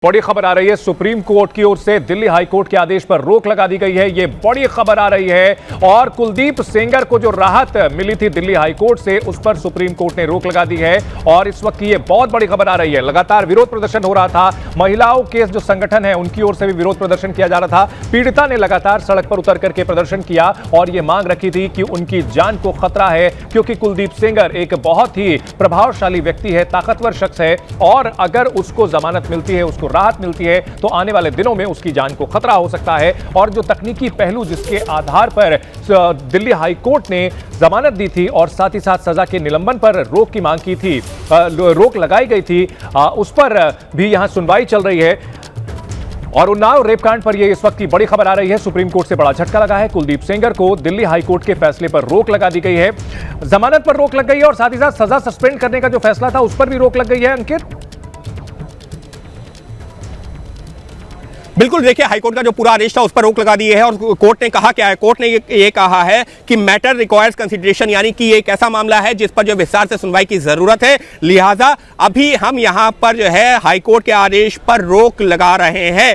बड़ी खबर आ रही है सुप्रीम कोर्ट की ओर से दिल्ली हाई कोर्ट के आदेश पर रोक लगा दी गई है। ये बड़ी खबर आ रही है और कुलदीप सेंगर को जो राहत मिली थी दिल्ली हाई कोर्ट से उस पर सुप्रीम कोर्ट ने रोक लगा दी है और इस वक्त की ये बहुत बड़ी खबर आ रही है। लगातार विरोध प्रदर्शन हो रहा था, महिलाओं के जो संगठन है उनकी ओर से भी विरोध प्रदर्शन किया जा रहा था। पीड़िता ने लगातार सड़क पर उतर करके प्रदर्शन किया और ये मांग रखी थी कि उनकी जान को खतरा है, क्योंकि कुलदीप सेंगर एक बहुत ही प्रभावशाली व्यक्ति है, ताकतवर शख्स है और अगर उसको जमानत मिलती है, उसको राहत मिलती है तो आने वाले दिनों में उसकी जान को खतरा हो सकता है। और जो तकनीकी पहलू जिसके आधार पर दिल्ली हाई कोर्ट ने जमानत दी थी और साथ ही साथ सजा के निलंबन पर रोक की मांग की थी, रोक लगाई गई थी, उस पर भी यहां सुनवाई चल रही है। और उन्नाव रेपकांड पर यह इस वक्त की बड़ी खबर आ रही है। सुप्रीम कोर्ट से बड़ा झटका लगा है। कुलदीप सेंगर को दिल्ली हाई कोर्ट के फैसले पर रोक लगा दी गई है, जमानत पर रोक लग गई है और साथ ही साथ सजा सस्पेंड करने का जो फैसला था उस पर भी रोक लग गई है। अंकित, बिल्कुल, देखिए हाईकोर्ट का जो पूरा आदेश था उस पर रोक लगा दी है और कोर्ट ने कहा क्या है, कोर्ट ने ये कहा है कि मैटर रिक्वायर्स कंसिडरेशन, यानी कि ये एक ऐसा मामला है जिस पर जो विस्तार से सुनवाई की जरूरत है, लिहाजा अभी हम यहाँ पर जो है हाईकोर्ट के आदेश पर रोक लगा रहे हैं।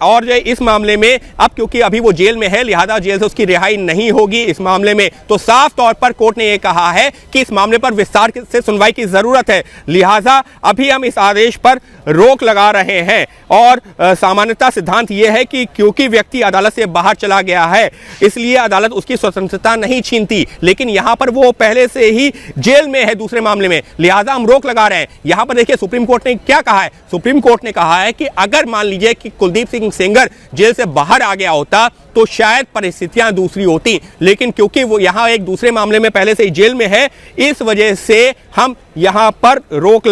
और जो इस मामले में अब क्योंकि अभी वो जेल में है, लिहाजा जेल से उसकी रिहाई नहीं होगी इस मामले में, तो साफ तौर पर कोर्ट ने यह कहा है कि इस मामले पर विस्तार से सुनवाई की जरूरत है, लिहाजा अभी हम इस आदेश पर रोक लगा रहे हैं। और सामान्यतः सिद्धांत यह है कि क्योंकि व्यक्ति अदालत से बाहर चला गया है इसलिए अदालत उसकी स्वतंत्रता नहीं छीनती, लेकिन यहां पर वो पहले से ही जेल में है दूसरे मामले में, लिहाजा हम रोक लगा रहे हैं। यहां पर देखिए सुप्रीम कोर्ट ने क्या कहा है। सुप्रीम कोर्ट ने कहा है कि अगर मान लीजिए कि कुलदीप सिंह सेंगर जेल से बाहर आ गया होता तो शायद परिस्थितियां दूसरी होती, लेकिन क्योंकि वो यहां एक दूसरे मामले में पहले से ही जेल में है, इस वजह से हम यहां पर रोक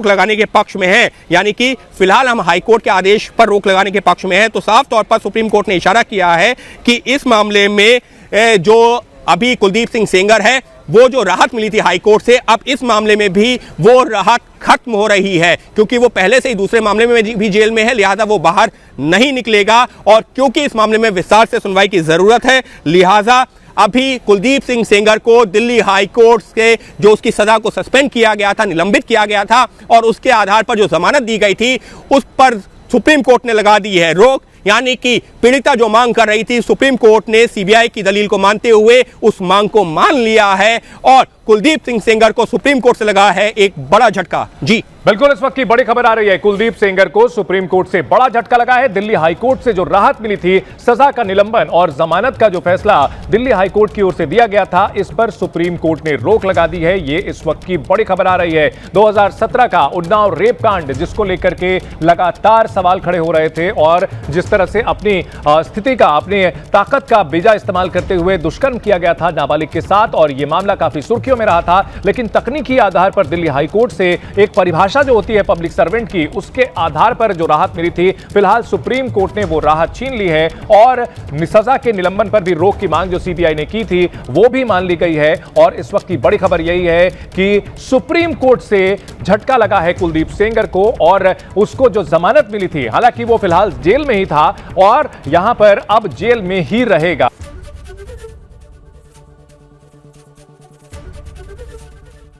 लगाने के पक्ष में हैं, यानी कि फिलहाल हम हाईकोर्ट के आदेश पर रोक लगाने के पक्ष में हैं। तो साफ तौर पर सुप्रीम कोर्ट ने इशारा किया है कि इस मामले में जो अभी कुलदीप सिंह सेंगर है वो जो राहत मिली थी हाईकोर्ट से, अब इस मामले में भी वो राहत खत्म हो रही है, क्योंकि वो पहले से ही दूसरे मामले में भी जेल में है, लिहाजा वो बाहर नहीं निकलेगा। और क्योंकि इस मामले में विस्तार से सुनवाई की जरूरत है, लिहाजा अभी कुलदीप सिंह सेंगर को दिल्ली हाई कोर्ट से जो उसकी सजा को सस्पेंड किया गया था, निलंबित किया गया था और उसके आधार पर जो जमानत दी गई थी उस पर सुप्रीम कोर्ट ने लगा दी है रोक, यानी कि पीड़िता जो मांग कर रही थी, सुप्रीम कोर्ट ने सीबीआई की दलील को मानते हुए उस मांग को मान लिया है और कुलदीप सिंह सेंगर को सुप्रीम कोर्ट से लगा है एक बड़ा झटका। जी बिल्कुल, इस वक्त की बड़ी खबर आ रही है। कुलदीप सेंगर को सुप्रीम कोर्ट से बड़ा झटका लगा है। दिल्ली हाई कोर्ट से जो राहत मिली थी, सजा का निलंबन और जमानत का जो फैसला दिल्ली हाई कोर्ट की ओर से दिया गया था, इस पर सुप्रीम कोर्ट ने रोक लगा दी है। ये इस वक्त की बड़ी खबर आ रही है। 2017 का उन्नाव रेप कांड, जिसको लेकर के लगातार सवाल खड़े हो रहे थे और जिस तरह से अपनी स्थिति का, अपनी ताकत का बेजा इस्तेमाल करते हुए दुष्कर्म किया गया था नाबालिग के साथ और यह मामला काफी सुर्खियों में रहा था, लेकिन तकनीकी आधार पर दिल्ली हाई कोर्ट से एक परिभाषा जो होती है पब्लिक सर्वेंट की, उसके आधार पर जो राहत मिली थी, फिलहाल सुप्रीम कोर्ट ने वो राहत छीन ली है और सजा के निलंबन पर भी रोक की मांग जो सीबीआई ने की थी वो भी मान ली गई है। और इस वक्त की बड़ी खबर यही है कि सुप्रीम कोर्ट से झटका लगा है कुलदीप सेंगर को और उसको जो जमानत मिली थी, हालांकि वो फिलहाल जेल में ही था और यहां पर अब जेल में ही रहेगा।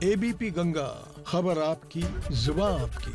एबीपी गंगा, खबर आपकी, जुबान आपकी।